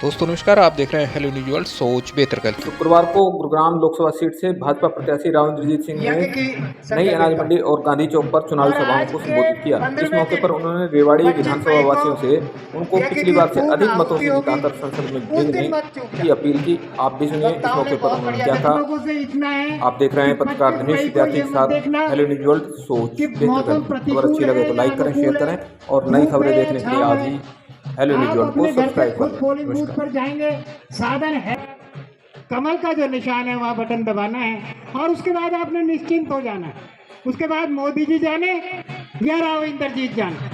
दोस्तों नमस्कार, आप देख रहे हैं हेलो न्यूज वर्ल्ड। सोच बेहतर कल। शुक्रवार को गुरुग्राम लोकसभा सीट से भाजपा प्रत्याशी राव इंद्रजीत सिंह ने नई अनाज मंडी और गांधी चौक पर चुनावी सभाओं को संबोधित किया। इस मौके पर उन्होंने रेवाड़ी विधानसभा वासियों से उनको पिछली बार से अधिक मतों से जिताकर संसद में भेजने की अपील की। आप भी सुनिए, इस मौके पर उन्होंने क्या कहा। आप देख रहे हैं पत्रकार दिनेश विद्यार्थी के साथ हेलो न्यूज वर्ल्ड। सोच बेहतर कल। खबर अच्छी लगे तो लाइक करें, शेयर करें और नई खबरें देखने के लिए आज ही हेलो न्यूज वर्ल्ड को सब्सक्राइब करें। पोलिंग बूथ पर जाएंगे, साधन है, कमल का जो निशान है वहां बटन दबाना है और उसके बाद आपने निश्चिंत हो जाना है। उसके बाद मोदी जी जाने या राव इंद्रजीत जाने।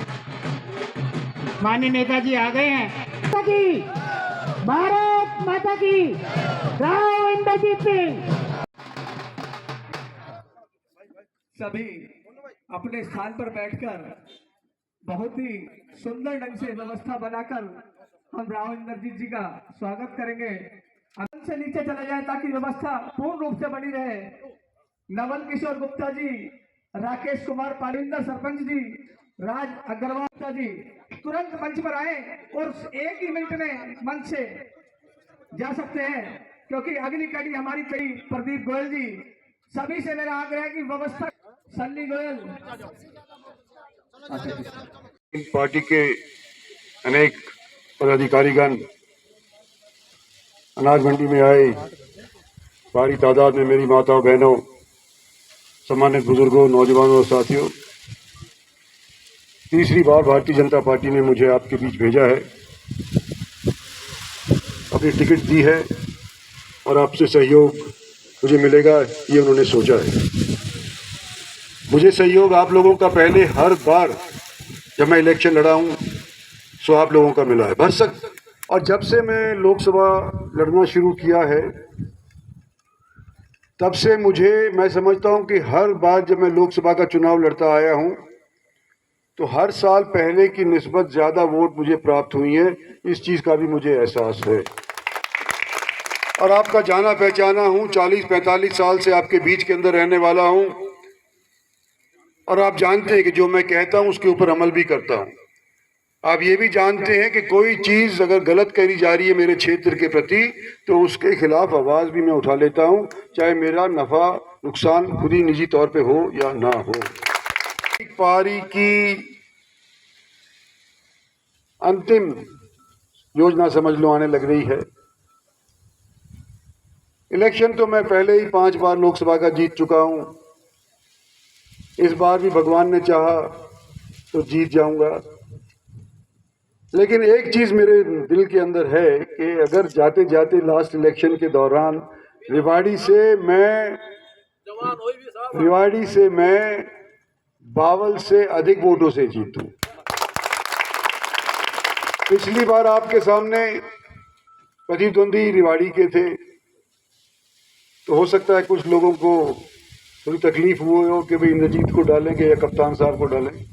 माननीय नेताजी आ गए हैं। भारत माता की, राव इंद्रजीत सिंह। सभी अपने स्थान पर बैठकर बहुत ही सुंदर ढंग से व्यवस्था बनाकर हम राव इंद्रजीत जी का स्वागत करेंगे। आनंद से नीचे चले जाए ताकि व्यवस्था पूर्ण रूप से बनी रहे। नवल किशोर गुप्ता जी, राकेश कुमार पालिंदर सरपंच जी, राज अग्रवाल जी तुरंत मंच पर आए और एक ही मिनट में मंच से जा सकते हैं, क्योंकि अगली कड़ी हमारी कड़ी प्रदीप गोयल जी। सभी से मेरा आग्रह है कि व्यवस्था सन्नी गोयल। पार्टी के अनेक पदाधिकारीगण अनाज मंडी में आए। भारी तादाद में मेरी माताओं, बहनों, सम्मानित बुजुर्गों, नौजवानों और साथियों, तीसरी बार भारतीय जनता पार्टी ने मुझे आपके बीच भेजा है, अपनी टिकट दी है और आपसे सहयोग मुझे मिलेगा ये उन्होंने सोचा है। मुझे सहयोग आप लोगों का पहले हर बार जब मैं इलेक्शन लड़ा हूं सो आप लोगों का मिला है भरसक। और जब से मैं लोकसभा लड़ना शुरू किया है तब से मैं समझता हूं कि हर बार जब मैं लोकसभा का चुनाव लड़ता आया हूं तो हर साल पहले की निस्बत ज़्यादा वोट मुझे प्राप्त हुई है। इस चीज़ का भी मुझे एहसास है और आपका जाना पहचाना हूं। 40-45 साल से आपके बीच के अंदर रहने वाला हूं और आप जानते हैं कि जो मैं कहता हूं उसके ऊपर अमल भी करता हूं। आप ये भी जानते हैं कि कोई चीज़ अगर गलत करी जा रही है मेरे क्षेत्र के प्रति तो उसके खिलाफ आवाज़ भी मैं उठा लेता हूं, चाहे मेरा नफ़ा नुकसान खुद ही निजी तौर पे हो या ना हो। पारी की अंतिम योजना समझ लो आने लग रही है। इलेक्शन तो मैं पहले ही 5 बार लोकसभा का जीत चुका हूं। इस बार भी भगवान ने चाहा तो जीत जाऊंगा। लेकिन एक चीज मेरे दिल के अंदर है कि अगर जाते जाते लास्ट इलेक्शन के दौरान रेवाड़ी से मैं बावल से अधिक वोटों से जीतूं। पिछली बार आपके सामने प्रतिद्वंदी रेवाड़ी के थे तो हो सकता है कुछ लोगों को थोड़ी तकलीफ हुई हो कि भाई इंद्रजीत को डालेंगे या कप्तान साहब को डालेंगे।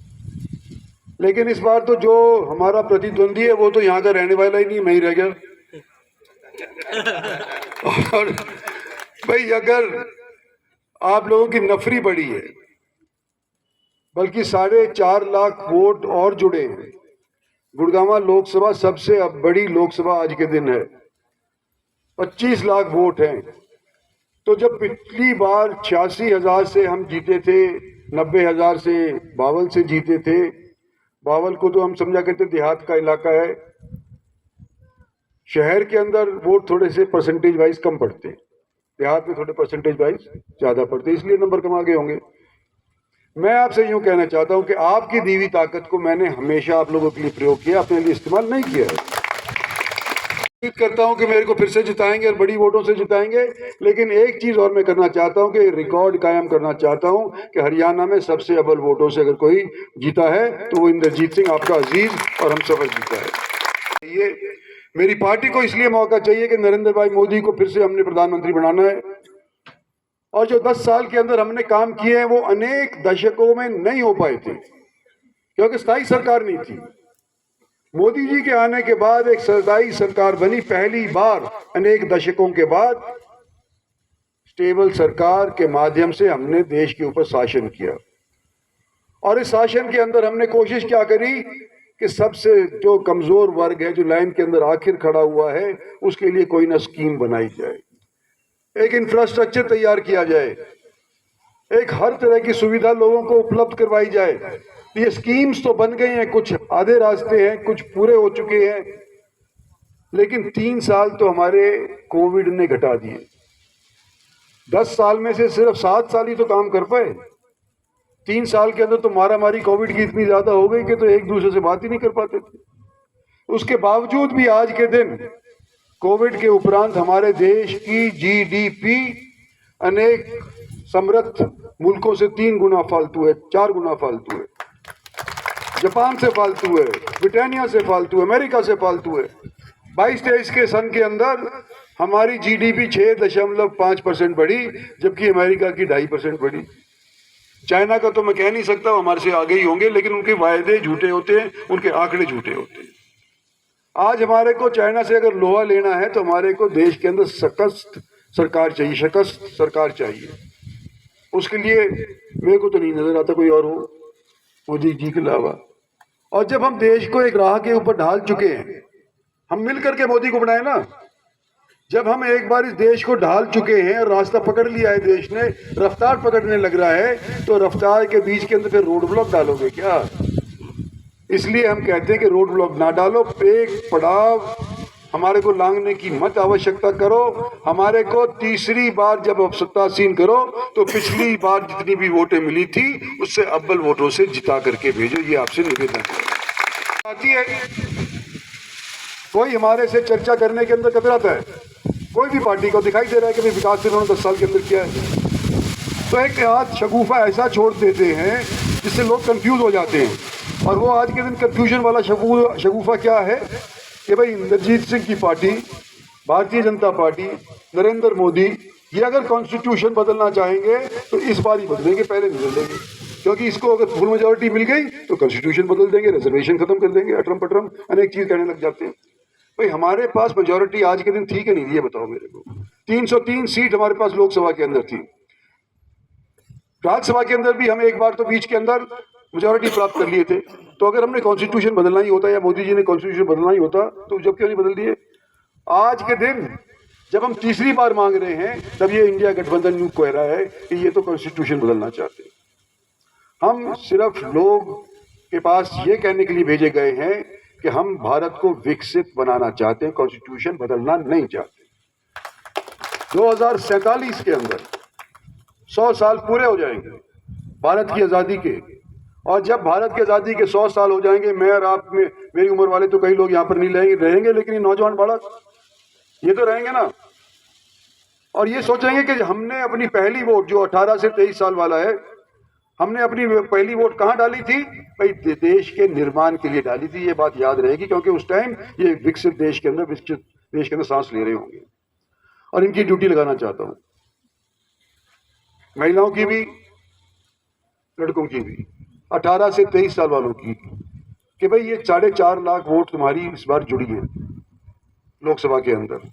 लेकिन इस बार तो जो हमारा प्रतिद्वंदी है वो तो यहाँ का रहने वाला ही नहीं, मैं ही रह गया। और भाई अगर आप लोगों की नफरी बढ़ी है, बल्कि 4.5 लाख वोट और जुड़े हैं। गुड़गांव लोकसभा सबसे बड़ी लोकसभा आज के दिन है, 25 लाख वोट हैं। तो जब पिछली बार 86,000 से हम जीते थे, 90,000 से बावल से जीते थे। बावल को तो हम समझा करते देहात का इलाका है, शहर के अंदर वोट थोड़े से परसेंटेज वाइज कम पड़ते, देहात में थोड़े परसेंटेज वाइज ज्यादा पड़ते, इसलिए नंबर कम आगे होंगे। मैं आपसे यूं कहना चाहता हूं कि आपकी दी हुई ताकत को मैंने हमेशा आप लोगों के लिए प्रयोग किया, अपने लिए इस्तेमाल नहीं किया है। उम्मीद करता हूं कि मेरे को फिर से जिताएंगे और बड़ी वोटों से जिताएंगे। लेकिन एक चीज और मैं करना चाहता हूं कि रिकॉर्ड कायम करना चाहता हूं कि हरियाणा में सबसे अव्वल वोटों से अगर कोई जीता है तो वो इंद्रजीत सिंह, आपका अजीज और हम सब जीता है। ये मेरी पार्टी को इसलिए मौका चाहिए कि नरेंद्र भाई मोदी को फिर से हमने प्रधानमंत्री बनाना है और जो 10 साल के अंदर हमने काम किए हैं वो अनेक दशकों में नहीं हो पाए थे, क्योंकि स्थायी सरकार नहीं थी। मोदी जी के आने के बाद एक स्थायी सरकार बनी, पहली बार अनेक दशकों के बाद स्टेबल सरकार के माध्यम से हमने देश के ऊपर शासन किया। और इस शासन के अंदर हमने कोशिश क्या करी कि सबसे जो कमजोर वर्ग है, जो लाइन के अंदर आखिर खड़ा हुआ है, उसके लिए कोई ना स्कीम बनाई जाए, एक इंफ्रास्ट्रक्चर तैयार किया जाए, एक हर तरह की सुविधा लोगों को उपलब्ध करवाई जाए। ये स्कीम्स तो बन गई हैं, कुछ आधे रास्ते हैं, कुछ पूरे हो चुके हैं, लेकिन 3 साल तो हमारे कोविड ने घटा दिए। 10 साल में से सिर्फ 7 साल ही तो काम कर पाए। 3 साल के अंदर तो मारामारी कोविड की इतनी ज्यादा हो गई कि तो एक दूसरे से बात ही नहीं कर पाते थे। उसके बावजूद भी आज के दिन कोविड के उपरांत हमारे देश की जीडीपी अनेक समृद्ध मुल्कों से 3 गुना फालतू है, 4 गुना फालतू है, जापान से फालतू है, ब्रिटानिया से फालतू है, अमेरिका से फालतू है। 22-23 के सन के अंदर हमारी जीडीपी 6.5% बढ़ी, जबकि अमेरिका की 2.5% बढ़ी। चाइना का तो मैं कह नहीं सकता, हमारे से आगे ही होंगे, लेकिन उनके वायदे झूठे होते हैं, उनके आंकड़े झूठे होते हैं। आज हमारे को चाइना से अगर लोहा लेना है तो हमारे को देश के अंदर शकस्त सरकार चाहिए, शकस्त सरकार चाहिए। उसके लिए मेरे को तो नहीं नजर आता कोई और हो मोदी जी के अलावा। और जब हम देश को एक राह के ऊपर ढाल चुके हैं, हम मिल करके मोदी को बनाए ना। जब हम एक बार इस देश को ढाल चुके हैं, रास्ता पकड़ लिया है, देश ने रफ्तार पकड़ने लग रहा है, तो रफ्तार के बीच के अंदर फिर रोड ब्लॉक डालोगे क्या? इसलिए हम कहते हैं कि रोड ब्लॉक ना डालो, एक पड़ाव हमारे को लांघने की मत आवश्यकता करो। हमारे को तीसरी बार जब आप सत्तासीन करो तो पिछली बार जितनी भी वोटें मिली थी उससे अव्वल वोटों से जिता करके भेजो, ये आपसे निवेदन आती है। कोई हमारे से चर्चा करने के अंदर कतराता है, कोई भी पार्टी को दिखाई दे रहा है कि विकास से उन्होंने 10 साल के अंदर किया है, तो एक हाथ शगुफा ऐसा छोड़ देते हैं जिससे लोग कंफ्यूज हो जाते हैं। और वो आज के दिन कंफ्यूजन वाला शगुफा क्या है कि भाई इंद्रजीत सिंह की पार्टी, भारतीय जनता पार्टी, नरेंद्र मोदी, ये अगर कॉन्स्टिट्यूशन बदलना चाहेंगे तो इस बार ही बदलेंगे, पहले नहीं बदलेंगे, क्योंकि इसको अगर फुल मेजोरिटी मिल गई तो कॉन्स्टिट्यूशन बदल देंगे, रिजर्वेशन खत्म कर देंगे, अटरम पटरम अनेक चीज कहने लग जाते हैं। भाई हमारे पास मेजोरिटी आज के दिन थी कि नहीं, ये बताओ मेरे को। 303 सीट हमारे पास लोकसभा के अंदर थी, राज्यसभा के अंदर भी हम एक बार तो बीच के अंदर मेजोरिटी प्राप्त कर लिए थे। तो अगर हमने कॉन्स्टिट्यूशन बदलना ही होता या मोदी जी ने कॉन्स्टिट्यूशन बदलना ही होता तो जब क्यों नहीं बदल दिए? आज के दिन जब हम तीसरी बार मांग रहे हैं तब ये इंडिया गठबंधन यूं कह रहा है कि ये तो कॉन्स्टिट्यूशन बदलना चाहते हैं। हम सिर्फ लोग के पास ये कहने के लिए भेजे गए हैं कि हम भारत को विकसित बनाना चाहते हैं, कॉन्स्टिट्यूशन बदलना नहीं चाहते। 2047 के अंदर 100 साल पूरे हो जाएंगे भारत की आज़ादी के, और जब भारत की आज़ादी के 100 साल हो जाएंगे, मैं और आप में मेरी उम्र वाले तो कई लोग यहाँ पर नहीं रहेंगे, लेकिन ये नौजवान बालक ये तो रहेंगे ना, और ये सोचेंगे कि हमने अपनी पहली वोट जो 18 से 23 साल वाला है, हमने अपनी पहली वोट कहाँ डाली थी? भाई देश के निर्माण के लिए डाली थी। ये बात याद रहेगी, क्योंकि उस टाइम ये विकसित देश के अंदर सांस ले रहे होंगे। और इनकी ड्यूटी लगाना चाहता हूँ, महिलाओं की भी, लड़कों की भी, 18 से 23 साल वालों की, कि भाई ये 4.5 लाख वोट तुम्हारी इस बार जुड़ी है लोकसभा के अंदर।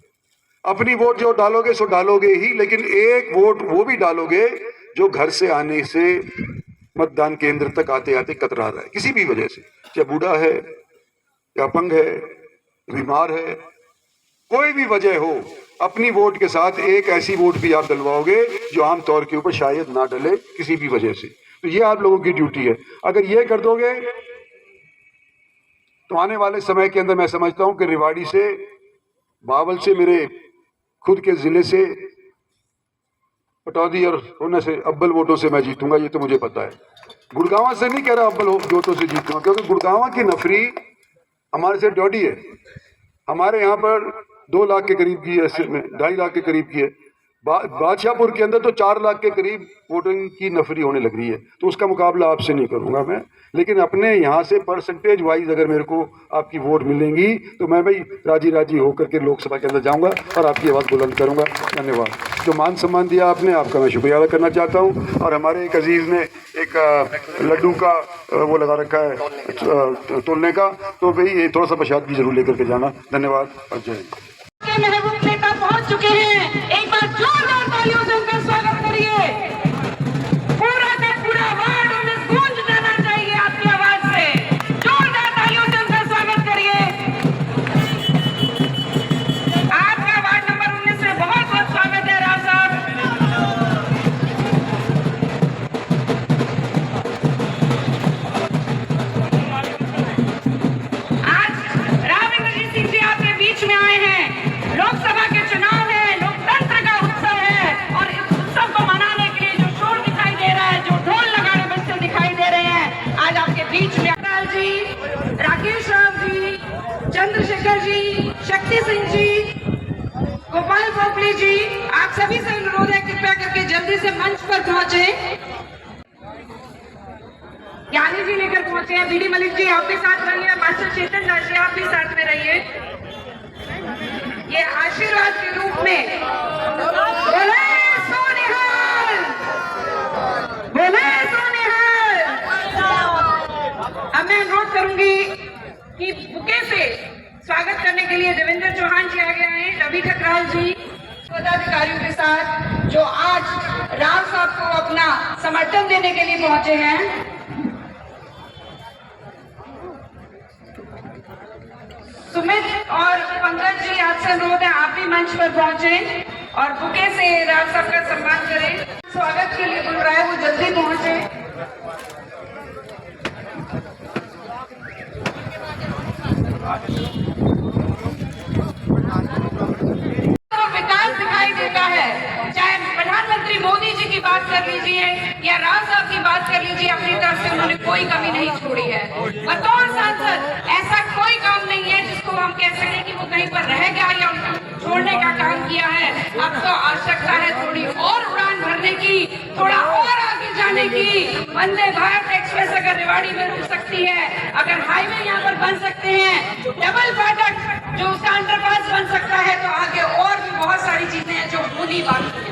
अपनी वोट जो डालोगे सो डालोगे ही, लेकिन एक वोट वो भी डालोगे जो घर से आने से मतदान केंद्र तक आते आते कतरा रहा है किसी भी वजह से, चाहे बूढ़ा है या अपंग है, बीमार है, कोई भी वजह हो, अपनी वोट के साथ एक ऐसी वोट भी आप डलवाओगे जो आमतौर के ऊपर शायद ना डले किसी भी वजह से। तो ये आप लोगों की ड्यूटी है। अगर ये कर दोगे तो आने वाले समय के अंदर मैं समझता हूं कि रेवाड़ी से, बावल से, मेरे खुद के जिले से, पटौदी और होने से अव्वल वोटों से मैं जीतूंगा, ये तो मुझे पता है। गुड़गांव से नहीं कह रहा अव्वल वोटों से जीतूंगा, क्योंकि गुड़गांव की नफरी हमारे से डॉडी है। हमारे यहाँ पर 2 लाख के करीब की है, 2.5 लाख के करीब की है। बादशाहपुर के अंदर तो 4 लाख के करीब वोटिंग की नफरी होने लग रही है, तो उसका मुकाबला आपसे नहीं करूंगा मैं। लेकिन अपने यहाँ से परसेंटेज वाइज अगर मेरे को आपकी वोट मिलेंगी तो मैं भाई राजी होकर के लोकसभा के अंदर जाऊंगा और आपकी आवाज़ बुलंद करूंगा। धन्यवाद। जो मान सम्मान दिया आपने, आपका मैं शुक्रिया अदा करना चाहता हूँ। और हमारे एक अजीज़ ने एक लड्डू का वो लगा रखा है तोलने का, तो भाई ये थोड़ा सा प्रसाद भी जरूर लेकर के जाना। धन्यवाद और जय हिंद। महबूब नेता पहुंच चुके हैं, एक बार जोरदार तालियों से उनका स्वागत करिए। पूरा का पूरा वार्ड उन्हें गूंज जाना चाहिए आपकी आवाज से। जोरदार तालियों से बीच में आए हैं। लोकसभा के चुनाव है, लोकतंत्र का उत्सव है और इस उत्सव को मनाने के लिए जो शोर दिखाई दे रहा है, जो ढोल नगाड़े बजते दिखाई दे रहे हैं, आज आपके बीच में अकाल जी, राकेश राव जी, चंद्रशेखर जी, शक्ति सिंह जी, गोपाल पोपली जी, आप सभी से अनुरोध है कृपया करके जल्दी से मंच पर पहुंचे। ज्ञानी जी लेकर पहुंचे हैं। बीडी मलिक जी आप भी साथ रहिए, मास्टर चेतन दास जी आप भी साथ में रहिए। ये आशीर्वाद के रूप में बोले सोनिहाल, बोले सोनिहाल। अब मैं अनुरोध करूंगी कि बुके से स्वागत करने के लिए देवेंद्र चौहान जी आगे आए, रवि ठकराल जी पदाधिकारियों के साथ जो आज राव साहब को अपना समर्थन देने के लिए पहुंचे हैं। सुमित और पंकज जी आपसे अनुरोध है आप भी मंच पर पहुंचे और बुके से राव साहब का सम्मान करें। स्वागत के लिए बुल रहा है वो जल्दी पहुंचे। तो विकास दिखाई देता है, चाहे प्रधानमंत्री मोदी जी की बात कर लीजिए या राव साहब की बात कर लीजिए, अपनी तरफ से उन्होंने कोई कमी नहीं छोड़ी है। बतौर सांसद ऐसा कोई काम नहीं है जिसको हम कह सकें कि वो कहीं पर रह गया या छोड़ने का काम किया है। अब तो आवश्यकता है थोड़ी और उड़ान भरने की, थोड़ा और आगे जाने की। वंदे भारत एक्सप्रेस अगर रेवाड़ी में रुक सकती है, अगर हाईवे यहाँ पर बन सकते हैं, डबल फाटक जो उसका अंडरपास बन सकता है, तो आगे और भी बहुत सारी चीजें हैं जो होनी बाकी है।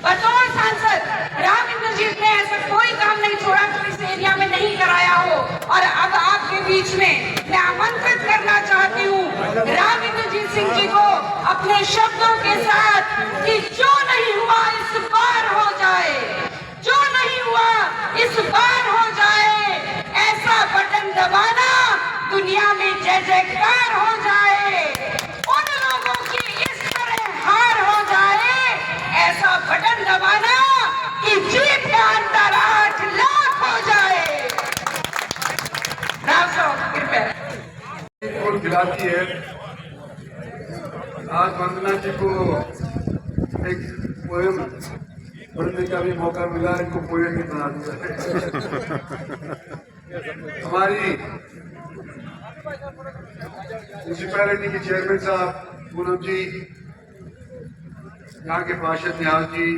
बतौर सांसद राव इंद्रजीत ने ऐसा कोई काम नहीं छोड़ा जो इस एरिया में नहीं कराया हो। और अब आपके बीच में मैं आमंत्रित करना चाहती हूँ राव इंद्रजीत सिंह जी को अपने शब्दों के साथ कि जो नहीं हुआ इस बार हो जाए, जो नहीं हुआ इस बार हो जाए, ऐसा बटन दबाना दुनिया में जय जयकार हो जाए, उन लोगों की इस तरह हार हो जाए, ऐसा बटन दबाना कि जीत का अंतर 8 लाख हो जाए। राव साहब कृपया और खिलाती है। आज वंदना जी को एक पोएम पढ़ने का भी मौका मिला, इनको पोएम ही बना दिया। हमारी म्यूनिसिपैलिटी के चेयरमैन साहब पूनम जी, यहाँ के पार्षद निहाल जी,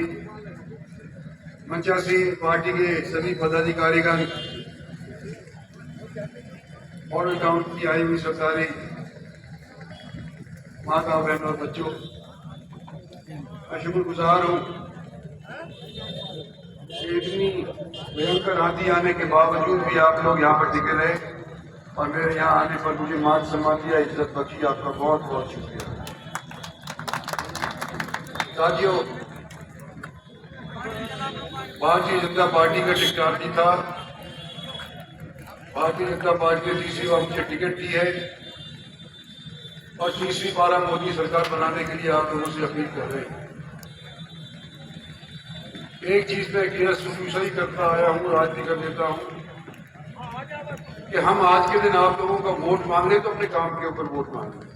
मंचासी पार्टी के सभी पदाधिकारीगण और काउंट की आई हुई सरकारी माता बहनों और बच्चों, मैं शुक्रगुजार हूँ इतनी भयंकर आंधी आने के बावजूद भी आप लोग यहाँ पर टिके रहे और मेरे यहाँ आने पर मुझे मान सम्मान दिया, इज्जत बख्शी। आपका बहुत बहुत शुक्रिया। साथियों, भारतीय जनता पार्टी का टिकटार्थी था, भारतीय जनता पार्टी ने तीसरी बार मुझे टिकट दी है और तीसरी बार हम मोदी सरकार बनाने के लिए आप लोगों से अपील कर रहे हैं। एक चीज मैं क्लियर शुरू ही करता आया हूँ, आज भी कर देता हूँ कि हम आज के दिन आप लोगों का वोट मांग रहे तो अपने काम के ऊपर वोट मांग रहे।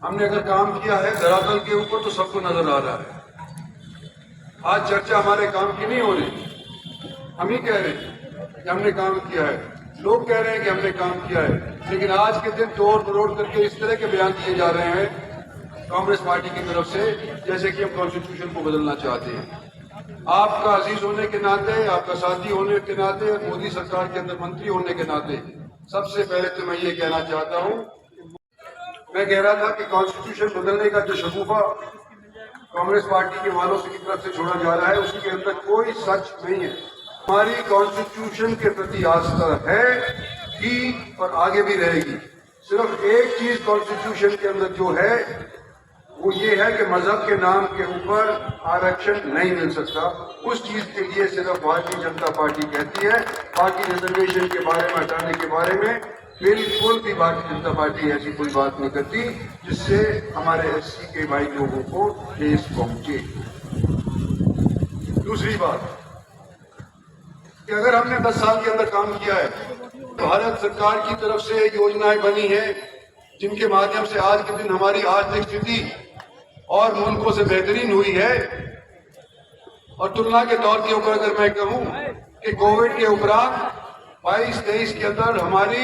हमने अगर काम किया है धरातल के ऊपर तो सबको नजर आ रहा है। आज चर्चा हमारे काम की नहीं हो रही, हम ही कह रहे हैं कि हमने काम किया है, लोग कह रहे हैं कि हमने काम किया है, लेकिन आज के दिन तोड़ मरोड़ करके इस तरह के बयान दिए जा रहे हैं कांग्रेस पार्टी की तरफ से जैसे कि हम कॉन्स्टिट्यूशन को बदलना चाहते हैं। आपका अजीज होने के नाते, आपका साथी होने के नाते, मोदी सरकार के अंदर मंत्री होने के नाते सबसे पहले तो मैं ये कहना चाहता हूँ, मैं कह रहा था कि कॉन्स्टिट्यूशन बदलने का जो शगुफा कांग्रेस पार्टी के वालों की तरफ से छोड़ा जा रहा है उसके अंदर कोई सच नहीं है। हमारी कॉन्स्टिट्यूशन के प्रति आस्था है कि और आगे भी रहेगी। सिर्फ एक चीज कॉन्स्टिट्यूशन के अंदर जो है वो ये है कि मजहब के नाम के ऊपर आरक्षण नहीं मिल सकता। उस चीज के लिए सिर्फ भारतीय जनता पार्टी कहती है, बाकी रिजर्वेशन के बारे में हटाने के बारे में बिल्कुल भी भारतीय जनता पार्टी ऐसी कोई बात नहीं करती जिससे हमारे एससी के भाई लोगों को ठेस पहुंचे। दूसरी बात कि अगर हमने 10 साल के अंदर काम किया है, भारत सरकार की तरफ से योजनाएं बनी है जिनके माध्यम से आज के दिन हमारी आर्थिक स्थिति और मुल्कों से बेहतरीन हुई है। और तुलना के तौर के ऊपर अगर मैं कहूं कि कोविड के उपरांत 22-23 के अंदर हमारी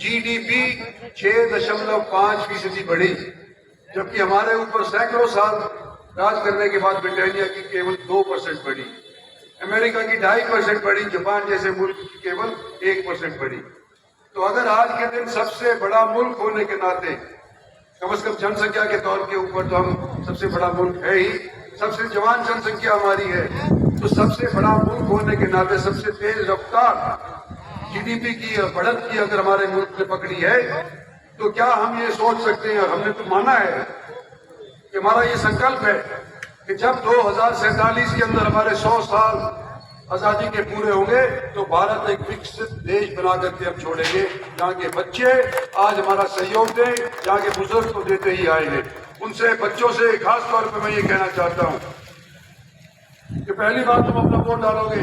जीडीपी 6.5% बढ़ी, जबकि हमारे ऊपर सैकड़ों साल राज करने के बाद ब्रिटानिया की केवल 2% बढ़ी, अमेरिका की 2.5% बढ़ी, जापान जैसे मुल्क की केवल 1% बढ़ी। तो अगर आज के दिन सबसे बड़ा मुल्क होने के नाते, कम से कम जनसंख्या के तौर के ऊपर तो हम सबसे बड़ा मुल्क है ही, सबसे जवान जनसंख्या हमारी है, तो सबसे बड़ा मुल्क होने के नाते सबसे तेज रफ्तार जीडीपी की बढ़त की अगर हमारे मुल्क ने पकड़ी है, तो क्या हम ये सोच सकते हैं, हमने तो माना है कि हमारा ये संकल्प है कि जब 2047 के अंदर हमारे 100 साल आजादी के पूरे होंगे तो भारत एक विकसित देश बना करके हम छोड़ेंगे, जहाँ के बच्चे आज हमारा सहयोग दें, जहाँ के बुजुर्ग को देते ही आएंगे। उनसे बच्चों से खास तौर पे मैं ये कहना चाहता हूँ कि पहली बार तुम अपना वोट डालोगे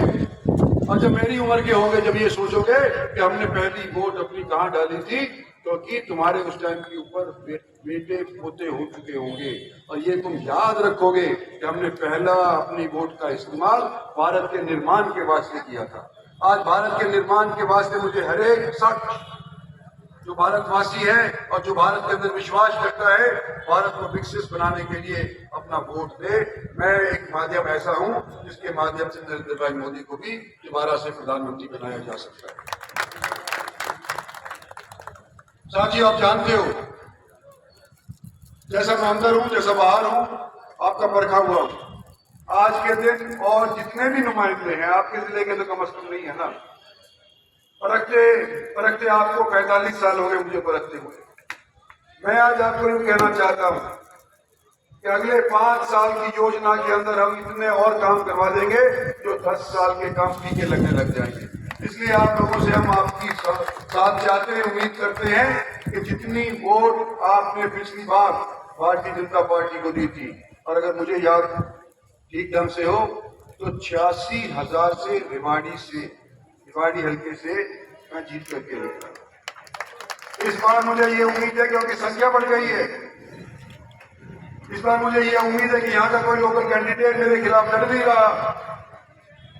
और जब मेरी उम्र के होंगे, जब ये सोचोगे कि हमने पहली वोट अपनी कहाँ डाली थी, क्योंकि तुम्हारे उस टाइम के ऊपर बेटे पोते हो चुके होंगे और ये तुम याद रखोगे कि हमने पहला अपनी वोट का इस्तेमाल भारत के निर्माण के वास्ते किया था। आज भारत के निर्माण के वास्ते मुझे हर एक शख्स जो भारतवासी है और जो भारत के अंदर विश्वास रखता है, भारत को विकसित बनाने के लिए अपना वोट दे। मैं एक माध्यम ऐसा हूं जिसके माध्यम से नरेंद्र भाई मोदी को भी दोबारा से प्रधानमंत्री बनाया जा सकता है। साथियों, आप जानते हो जैसा मैं अंदर हूं, जैसा बाहर हूं, आपका परखा हुआ हूं। आज के दिन और जितने भी नुमाइंदे हैं आपके जिले के, तो कम से कम नहीं है ना, परखते आपको 45 साल हो गए मुझे परखते हुए। मैं आज आपको यूं कहना चाहता हूं कि अगले 5 साल की योजना के अंदर हम इतने और काम करवा देंगे जो 10 साल के काम पीछे लगने लग जाएंगे। इसलिए आप लोगों से हम आपकी साथ चाहते हैं, उम्मीद करते हैं कि जितनी वोट आपने पिछली बार भारतीय जनता पार्टी को दी थी, और अगर मुझे याद ठीक ढंग से हो तो 86,000 से रिवाड़ी हल्के से मैं जीत करके लेता। इस बार मुझे ये उम्मीद है, क्योंकि संख्या बढ़ गई है, इस बार मुझे ये उम्मीद है कि यहाँ का कोई लोकल कैंडिडेट मेरे खिलाफ लड़ नहीं रहा।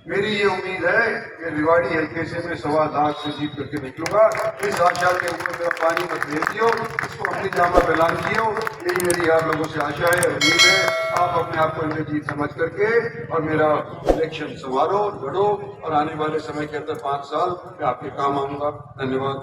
मेरी ये उम्मीद है कि रिवाड़ी हल्के से मैं 1.25 लाख से जीत करके निकलूंगा। इस आशा के ऊपर मेरा पानी मत भेज दियो, इसको अपनी जामा फैलान दियो, यही मेरी आप लोगों से आशा है, उम्मीद है। आप अपने आप को इनमें जीत समझ करके और मेरा इलेक्शन संवारो, लड़ो, और आने वाले समय के अंदर 5 साल मैं आपके काम आऊंगा। धन्यवाद।